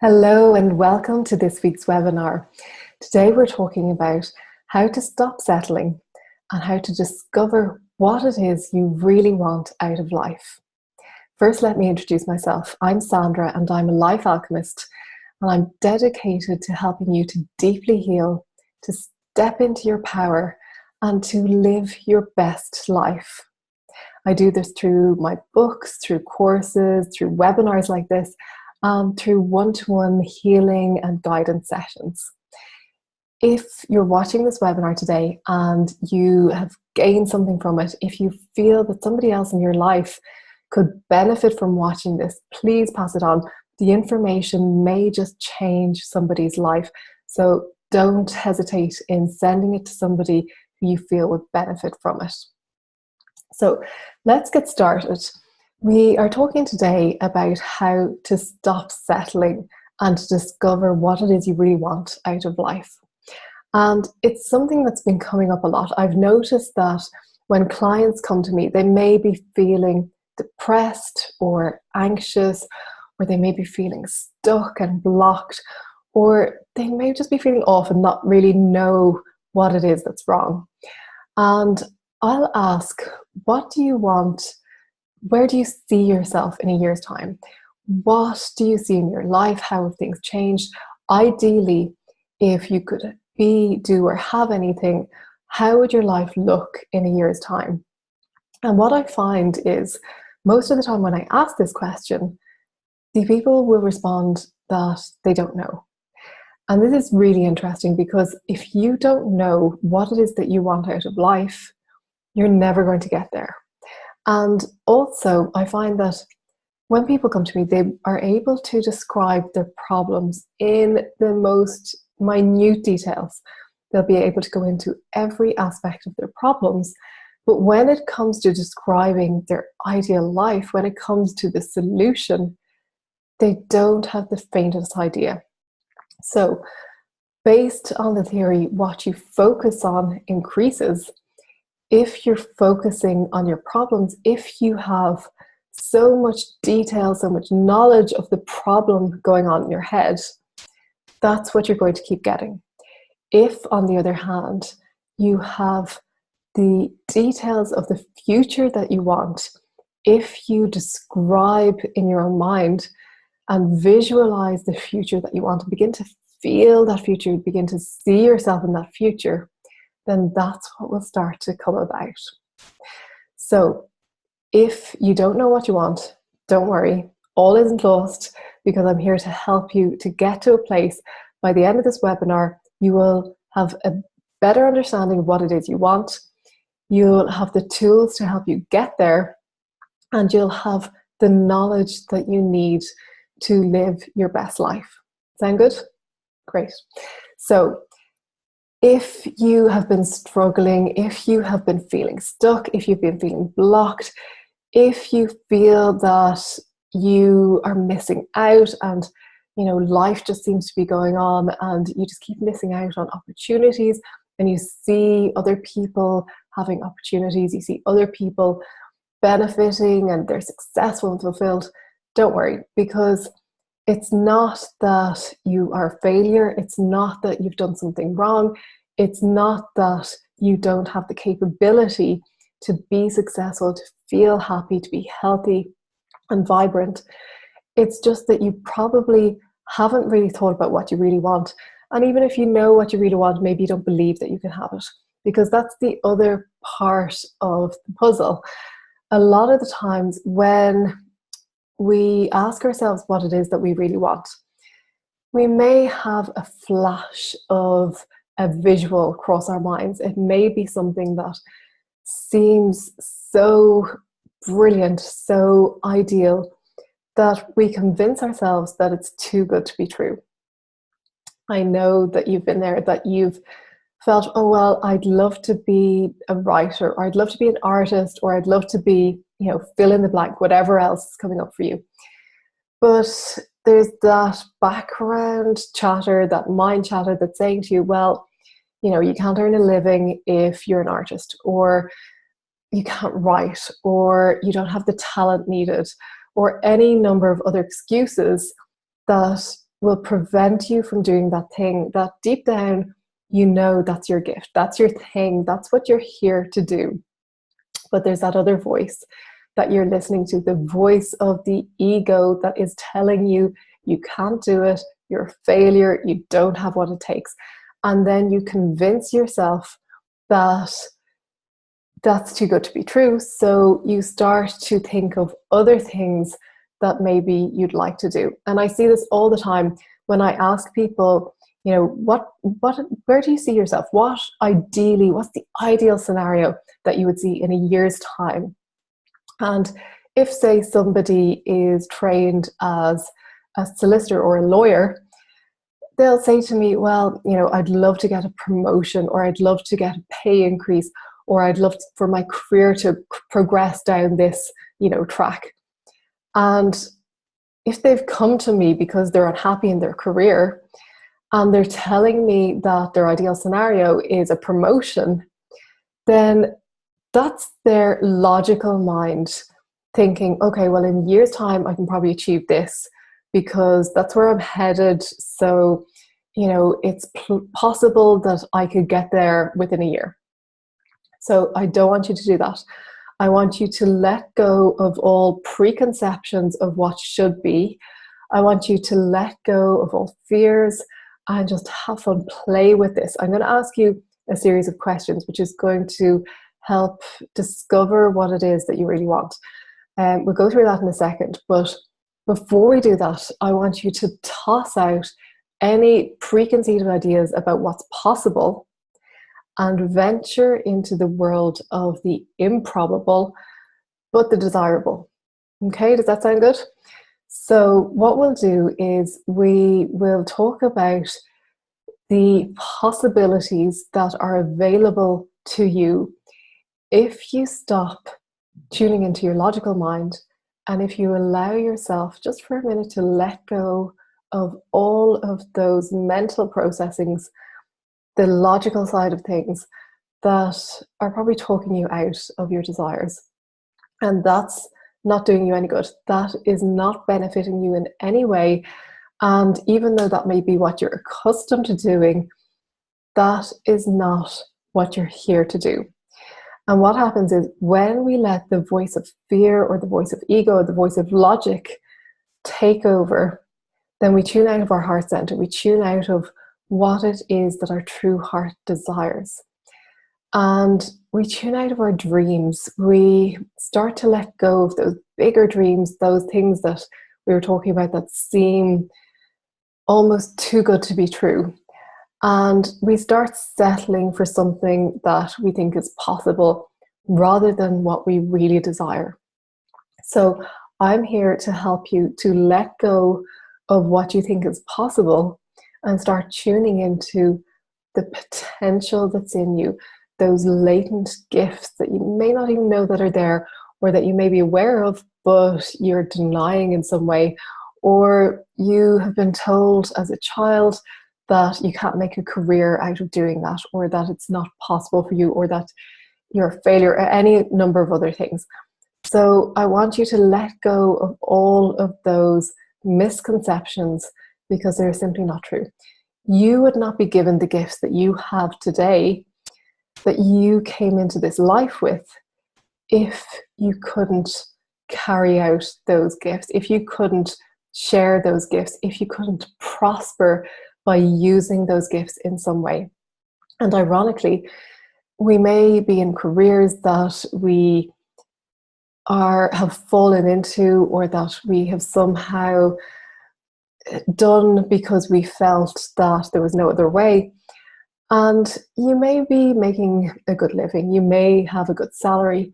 Hello and welcome to this week's webinar. Today we're talking about how to stop settling and how to discover what it is you really want out of life. First, let me introduce myself. I'm Sandra and I'm a life alchemist, and I'm dedicated to helping you to deeply heal, to step into your power and to live your best life. I do this through my books, through courses, through webinars like this, through one-to-one healing and guidance sessions. If you're watching this webinar today and you have gained something from it, if you feel that somebody else in your life could benefit from watching this, please pass it on. The information may just change somebody's life, so don't hesitate in sending it to somebody who you feel would benefit from it. So let's get started. We are talking today about how to stop settling and to discover what it is you really want out of life. And it's something that's been coming up a lot. I've noticed that when clients come to me, they may be feeling depressed or anxious, or they may be feeling stuck and blocked, or they may just be feeling off and not really know what it is that's wrong. And I'll ask, what do you want? Where do you see yourself in a year's time? What do you see in your life? How have things changed? Ideally, if you could be, do, or have anything, how would your life look in a year's time? And what I find is, most of the time when I ask this question, the people will respond that they don't know. And this is really interesting, because if you don't know what it is that you want out of life, you're never going to get there. And also, I find that when people come to me, they are able to describe their problems in the most minute details. They'll be able to go into every aspect of their problems. But when it comes to describing their ideal life, when it comes to the solution, they don't have the faintest idea. So, based on the theory, what you focus on increases. If you're focusing on your problems, if you have so much detail, so much knowledge of the problem going on in your head, that's what you're going to keep getting. If, on the other hand, you have the details of the future that you want, if you describe in your own mind and visualize the future that you want, and begin to feel that future, begin to see yourself in that future, then that's what will start to come about. So if you don't know what you want, don't worry, all isn't lost, because I'm here to help you to get to a place. By the end of this webinar, you will have a better understanding of what it is you want. You'll have the tools to help you get there, and you'll have the knowledge that you need to live your best life. Sound good? Great. So if you have been struggling, if you have been feeling stuck, if you've been feeling blocked, if you feel that you are missing out and life just seems to be going on and you just keep missing out on opportunities, and you see other people having opportunities, you see other people benefiting and they're successful and fulfilled, don't worry, because it's not that you are a failure. It's not that you've done something wrong. It's not that you don't have the capability to be successful, to feel happy, to be healthy and vibrant. It's just that you probably haven't really thought about what you really want. And even if you know what you really want, maybe you don't believe that you can have it, because that's the other part of the puzzle. A lot of the times when we ask ourselves what it is that we really want, we may have a flash of a visual cross our minds. It may be something that seems so brilliant, so ideal, that we convince ourselves that it's too good to be true. I know that you've been there, that you've felt, oh, well, I'd love to be a writer, or I'd love to be an artist, or I'd love to be, fill in the blank, whatever else is coming up for you. But there's that background chatter, that mind chatter that's saying to you, well, you can't earn a living if you're an artist, or you can't write, or you don't have the talent needed, or any number of other excuses that will prevent you from doing that thing that deep down you know that's your gift, that's your thing, that's what you're here to do. But there's that other voice that you're listening to, the voice of the ego that is telling you you can't do it, you're a failure, you don't have what it takes. And then you convince yourself that that's too good to be true. So you start to think of other things that maybe you'd like to do. And I see this all the time when I ask people, you know, where do you see yourself? What's the ideal scenario that you would see in a year's time? And if, say, somebody is trained as a solicitor or a lawyer, they'll say to me, well, you know, I'd love to get a promotion, or I'd love to get a pay increase, or I'd love for my career to progress down this, you know, track. And if they've come to me because they're unhappy in their career and they're telling me that their ideal scenario is a promotion, then that's their logical mind thinking, okay, well, in a year's time, I can probably achieve this because that's where I'm headed. So, you know, it's possible that I could get there within a year. So I don't want you to do that. I want you to let go of all preconceptions of what should be. I want you to let go of all fears and just have fun, play with this. I'm going to ask you a series of questions, which is going to help discover what it is that you really want. We'll go through that in a second. But before we do that, I want you to toss out any preconceived ideas about what's possible and venture into the world of the improbable, but the desirable. Okay, does that sound good? So what we'll do is we will talk about the possibilities that are available to you if you stop tuning into your logical mind, and if you allow yourself just for a minute to let go of all of those mental processings, the logical side of things that are probably talking you out of your desires. And that's not doing you any good. That is not benefiting you in any way. And even though that may be what you're accustomed to doing, that is not what you're here to do. And what happens is when we let the voice of fear or the voice of ego or the voice of logic take over, then we tune out of our heart center. We tune out of what it is that our true heart desires. And we tune out of our dreams. We start to let go of those bigger dreams, those things that we were talking about that seem almost too good to be true. And we start settling for something that we think is possible rather than what we really desire. So I'm here to help you to let go of what you think is possible and start tuning into the potential that's in you, those latent gifts that you may not even know that are there, or that you may be aware of, but you're denying in some way, or you have been told as a child that you can't make a career out of doing that, or that it's not possible for you, or that you're a failure, or any number of other things. So I want you to let go of all of those misconceptions because they're simply not true. You would not be given the gifts that you have today, that you came into this life with, if you couldn't carry out those gifts, if you couldn't share those gifts, if you couldn't prosper by using those gifts in some way. And ironically, we may be in careers that we have fallen into, or that we have somehow done because we felt that there was no other way. And you may be making a good living, you may have a good salary,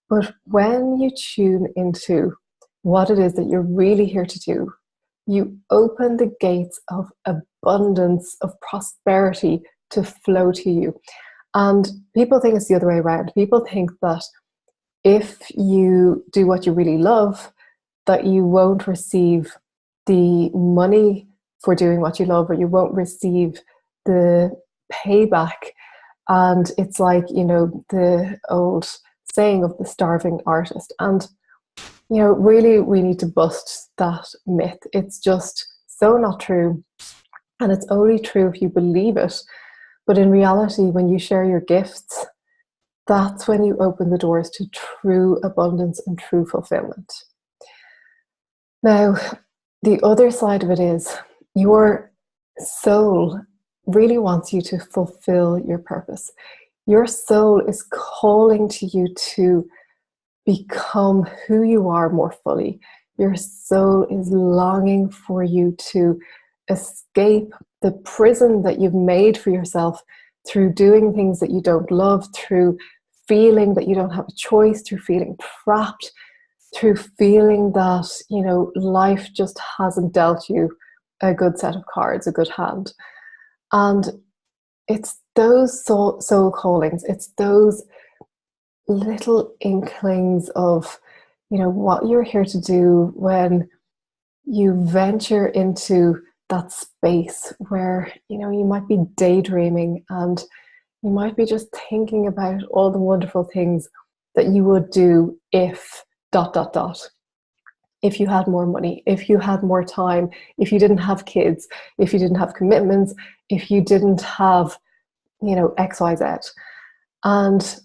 but when you tune into what it is that you're really here to do, you open the gates of abundance, of prosperity to flow to you. And people think it's the other way around. People think that if you do what you really love, that you won't receive the money for doing what you love, or you won't receive the payback. And it's like, you know, the old saying of the starving artist. And, you know, really we need to bust that myth. It's just so not true. And it's only true if you believe it. But in reality, when you share your gifts, that's when you open the doors to true abundance and true fulfillment. Now, the other side of it is your soul really wants you to fulfill your purpose. Your soul is calling to you to become who you are more fully. Your soul is longing for you to escape the prison that you've made for yourself through doing things that you don't love, through feeling that you don't have a choice, through feeling trapped, through feeling that, you know, life just hasn't dealt you a good set of cards, a good hand. And it's those soul callings, it's those little inklings of, you know, what you're here to do when you venture into that space where, you know, you might be daydreaming and you might be just thinking about all the wonderful things that you would do if ... If you had more money, if you had more time, if you didn't have kids, if you didn't have commitments, if you didn't have, you know, XYZ. And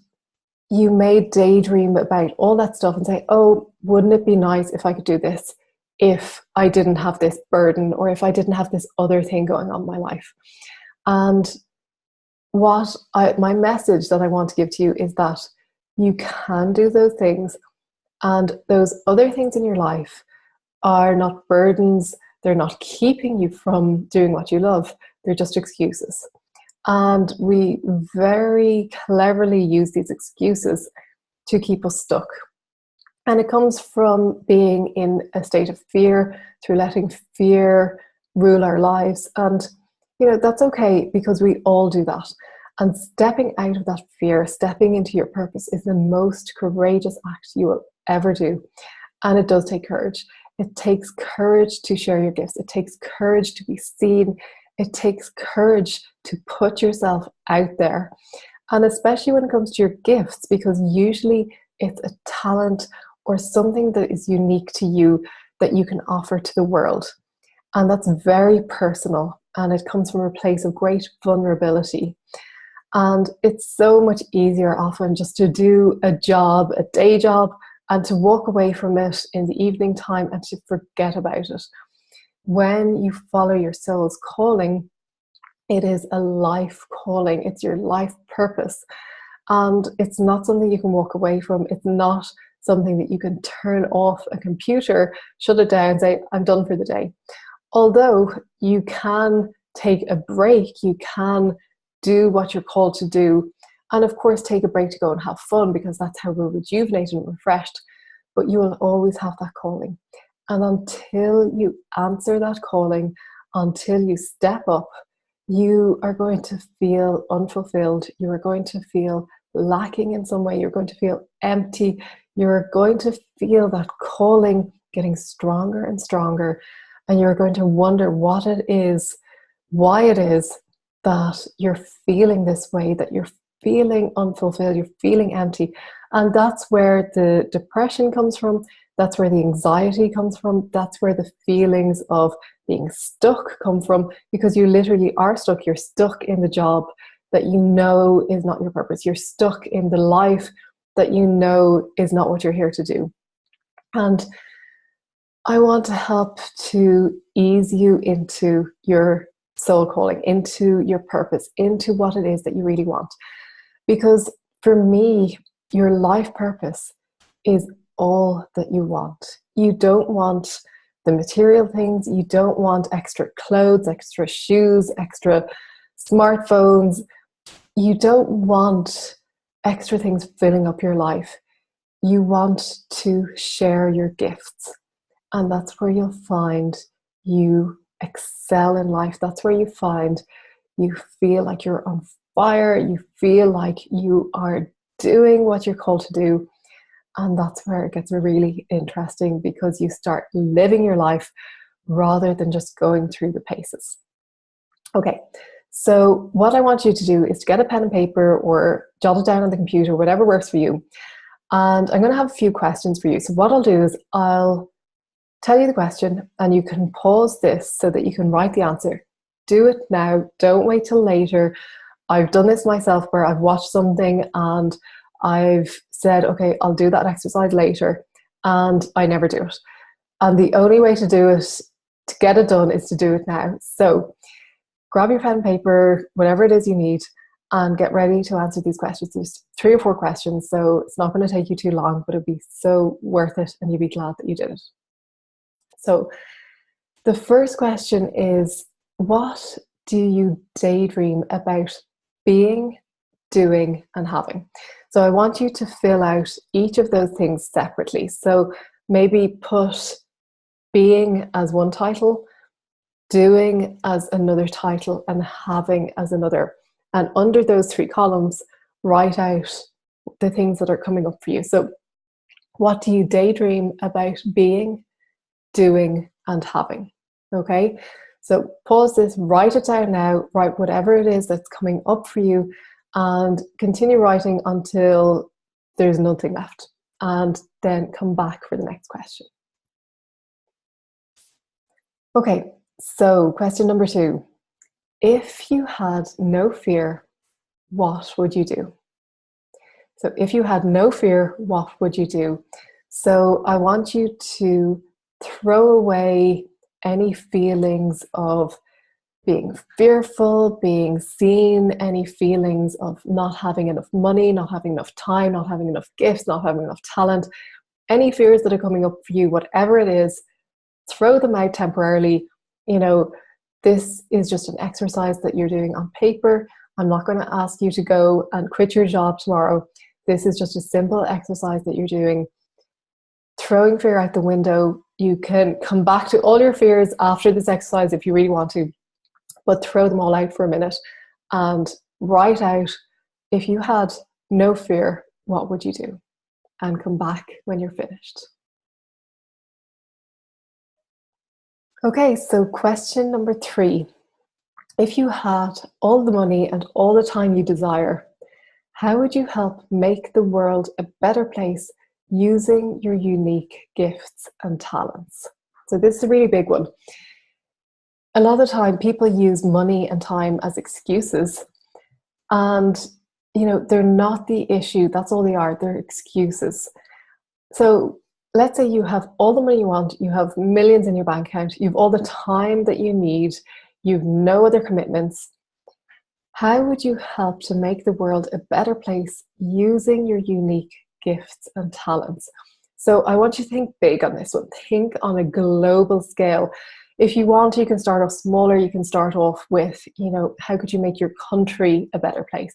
you may daydream about all that stuff and say, oh, wouldn't it be nice if I could do this if I didn't have this burden, or if I didn't have this other thing going on in my life. And my message that I want to give to you is that you can do those things, and those other things in your life are not burdens. They're not keeping you from doing what you love. They're just excuses. And we very cleverly use these excuses to keep us stuck. And it comes from being in a state of fear, through letting fear rule our lives. And, you know, that's okay, because we all do that. And stepping out of that fear, stepping into your purpose, is the most courageous act you will ever do. And it does take courage. It takes courage to share your gifts. It takes courage to be seen. It takes courage to put yourself out there. And especially when it comes to your gifts, because usually it's a talent or something that is unique to you that you can offer to the world. And that's very personal, and it comes from a place of great vulnerability. And it's so much easier often just to do a job, a day job, and to walk away from it in the evening time and to forget about it. When you follow your soul's calling, it is a life calling. It's your life purpose. And it's not something you can walk away from. It's not something that you can turn off a computer, shut it down, and say, I'm done for the day. Although you can take a break, you can do what you're called to do. And of course, take a break to go and have fun, because that's how we're rejuvenated and refreshed. But you will always have that calling. And until you answer that calling, until you step up, you are going to feel unfulfilled. You are going to feel lacking in some way. You're going to feel empty. You're going to feel that calling getting stronger and stronger. And you're going to wonder what it is, why it is that you're feeling this way, that you're feeling unfulfilled, you're feeling empty. And that's where the depression comes from. That's where the anxiety comes from. That's where the feelings of being stuck come from, because you literally are stuck. You're stuck in the job that you know is not your purpose. You're stuck in the life that you know is not what you're here to do. And I want to help to ease you into your soul calling, into your purpose, into what it is that you really want. Because for me, your life purpose is all that you want. You don't want the material things. You don't want extra clothes, extra shoes, extra smartphones. You don't want extra things filling up your life. You want to share your gifts. And that's where you'll find you excel in life. That's where you find you feel like you're on fire. You feel like you are doing what you're called to do. And that's where it gets really interesting, because you start living your life rather than just going through the paces. Okay, so what I want you to do is to get a pen and paper or jot it down on the computer, whatever works for you. And I'm going to have a few questions for you. So what I'll do is I'll tell you the question, and you can pause this so that you can write the answer. Do it now. Don't wait till later. I've done this myself where I've watched something and I've said, okay, I'll do that exercise later, and I never do it. And the only way to do it, to get it done, is to do it now. So grab your pen and paper, whatever it is you need, and get ready to answer these questions. There's 3 or 4 questions, so it's not going to take you too long, but it'll be so worth it and you'll be glad that you did it. So the first question is, what do you daydream about being, doing, and having? So I want you to fill out each of those things separately. So maybe put being as one title, doing as another title, and having as another. And under those 3 columns, write out the things that are coming up for you. So what do you daydream about being, doing, and having? Okay, so pause this, write it down now, write whatever it is that's coming up for you, and continue writing until there's nothing left, and then come back for the next question. Okay, so question number 2. If you had no fear, what would you do? So if you had no fear, what would you do? So I want you to throw away any feelings of being fearful, being seen, any feelings of not having enough money, not having enough time, not having enough gifts, not having enough talent, any fears that are coming up for you, whatever it is, throw them out temporarily. You know, this is just an exercise that you're doing on paper. I'm not going to ask you to go and quit your job tomorrow. This is just a simple exercise that you're doing. Throwing fear out the window. You can come back to all your fears after this exercise if you really want to, but throw them all out for a minute and write out, if you had no fear, what would you do? And come back when you're finished. Okay, so question number 3. If you had all the money and all the time you desire, how would you help make the world a better place using your unique gifts and talents? So this is a really big one. A lot of the time people use money and time as excuses, and they're not the issue. That's all they are. They're excuses. So let's say you have all the money you want, you have millions in your bank account, you have all the time that you need, you've no other commitments. How would you help to make the world a better place using your unique gifts and talents? So I want you to think big on this one. Think on a global scale. If you want, you can start off smaller. You can start off with, how could you make your country a better place?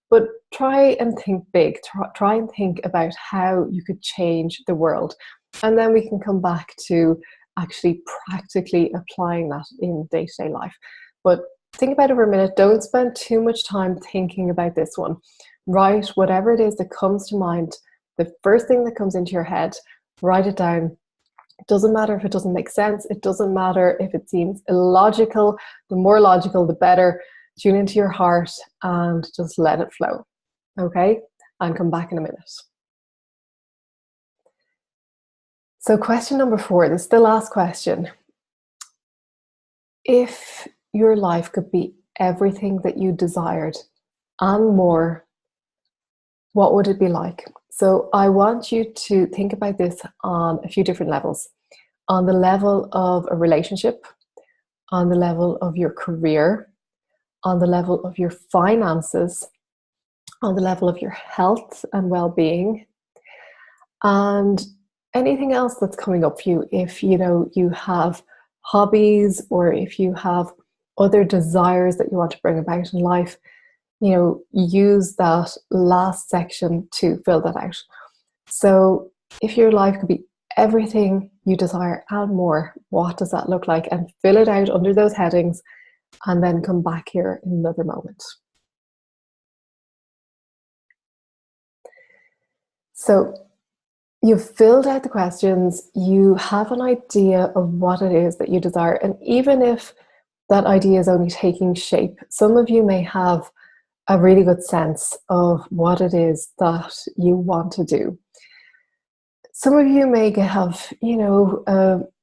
But try and think big. Try and think about how you could change the world. And then we can come back to actually practically applying that in day-to-day life. But think about it for a minute. Don't spend too much time thinking about this one. Write whatever it is that comes to mind. The first thing that comes into your head, write it down. It doesn't matter if it doesn't make sense. It doesn't matter if it seems illogical. The more logical, the better. Tune into your heart and just let it flow. Okay? And come back in a minute. So question number 4, this is the last question. If your life could be everything that you desired and more, what would it be like? So I want you to think about this on a few different levels. On the level of a relationship, on the level of your career, on the level of your finances, on the level of your health and well-being, and anything else that's coming up for you. If you have hobbies, or if you have other desires that you want to bring about in life, use that last section to fill that out. So if your life could be everything you desire and more, what does that look like? And fill it out under those headings, and then come back here in another moment. So you've filled out the questions, you have an idea of what it is that you desire, and even if that idea is only taking shape, some of you may have a really good sense of what it is that you want to do. Some of you may have,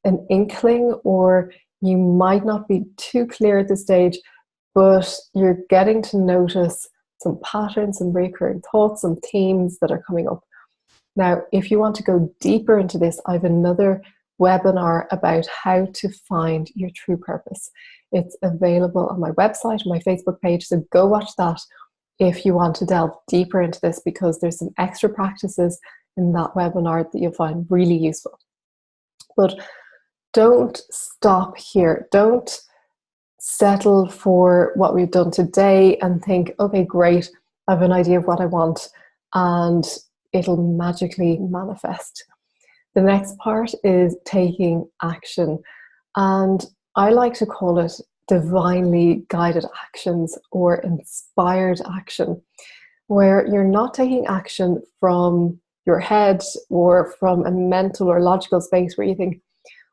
an inkling, or you might not be too clear at this stage, but you're getting to notice some patterns and recurring thoughts and themes that are coming up. Now, if you want to go deeper into this, I have another webinar about how to find your true purpose. It's available on my website, my Facebook page, so go watch that if you want to delve deeper into this, because there's some extra practices in that webinar that you'll find really useful. But don't stop here. Don't settle for what we've done today and think, okay, great, I have an idea of what I want, and it'll magically manifest. The next part is taking action. And I like to call it divinely guided actions or inspired action, where you're not taking action from your head or from a mental or logical space where you think,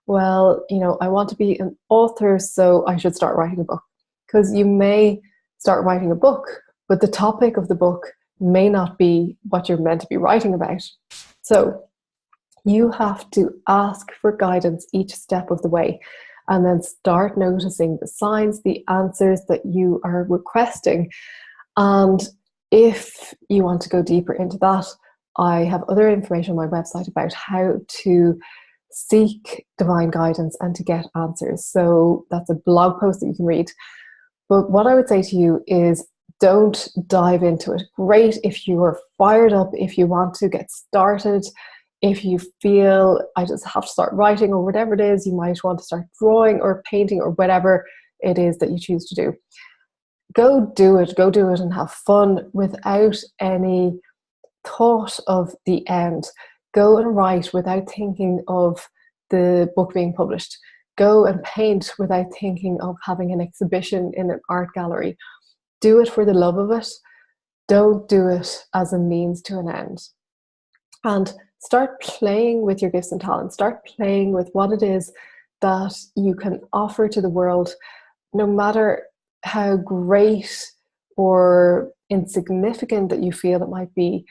well, I want to be an author, so I should start writing a book. Because you may start writing a book, but the topic of the book may not be what you're meant to be writing about. So you have to ask for guidance each step of the way, and then start noticing the signs, the answers that you are requesting. And if you want to go deeper into that, I have other information on my website about how to seek divine guidance and to get answers. So that's a blog post that you can read. But what I would say to you is, don't dive into it. Great if you are fired up, if you want to get started, if you feel I just have to start writing, or whatever it is, you might want to start drawing or painting or whatever it is that you choose to do. Go do it and have fun without any thought of the end. Go and write without thinking of the book being published. Go and paint without thinking of having an exhibition in an art gallery. Do it for the love of it. Don't do it as a means to an end. And start playing with your gifts and talents. Start playing with what it is that you can offer to the world, no matter how great or insignificant that you feel it might be.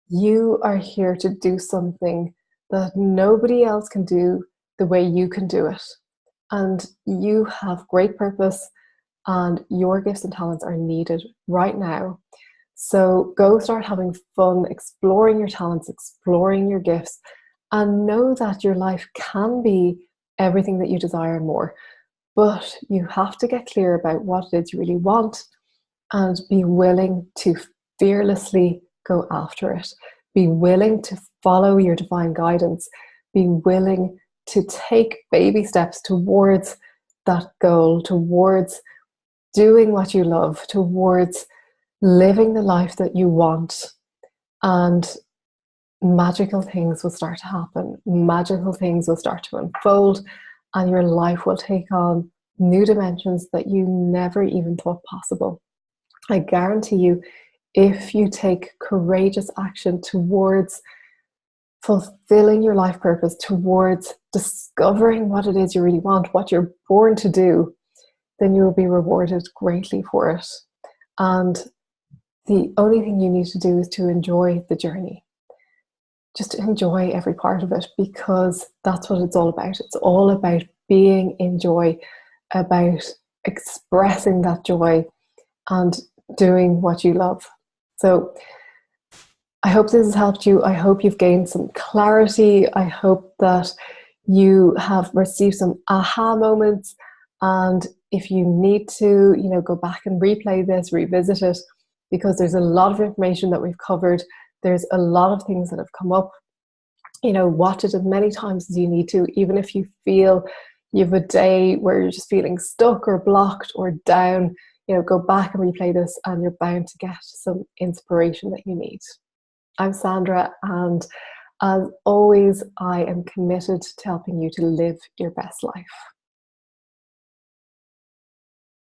You are here to do something that nobody else can do the way you can do it. And you have great purpose, and your gifts and talents are needed right now. So go start having fun, exploring your talents, exploring your gifts, and know that your life can be everything that you desire and more. But you have to get clear about what it is you really want, and be willing to fearlessly go after it. Be willing to follow your divine guidance. Be willing to take baby steps towards that goal, towards doing what you love, towards living the life that you want. And magical things will start to happen. Magical things will start to unfold, and your life will take on new dimensions that you never even thought possible. I guarantee you, if you take courageous action towards fulfilling your life purpose, towards discovering what it is you really want, what you're born to do, then you will be rewarded greatly for it. And the only thing you need to do is to enjoy the journey. Just enjoy every part of it, because that's what it's all about. It's all about being in joy, about expressing that joy and doing what you love. So I hope this has helped you. I hope you've gained some clarity. I hope that you have received some aha moments. And if you need to, go back and replay this, revisit it, because there's a lot of information that we've covered. There's a lot of things that have come up. Watch it as many times as you need to, even if you feel you have a day where you're just feeling stuck or blocked or down. Go back and replay this, and you're bound to get some inspiration that you need. I'm Sandra, and as always, I am committed to helping you to live your best life.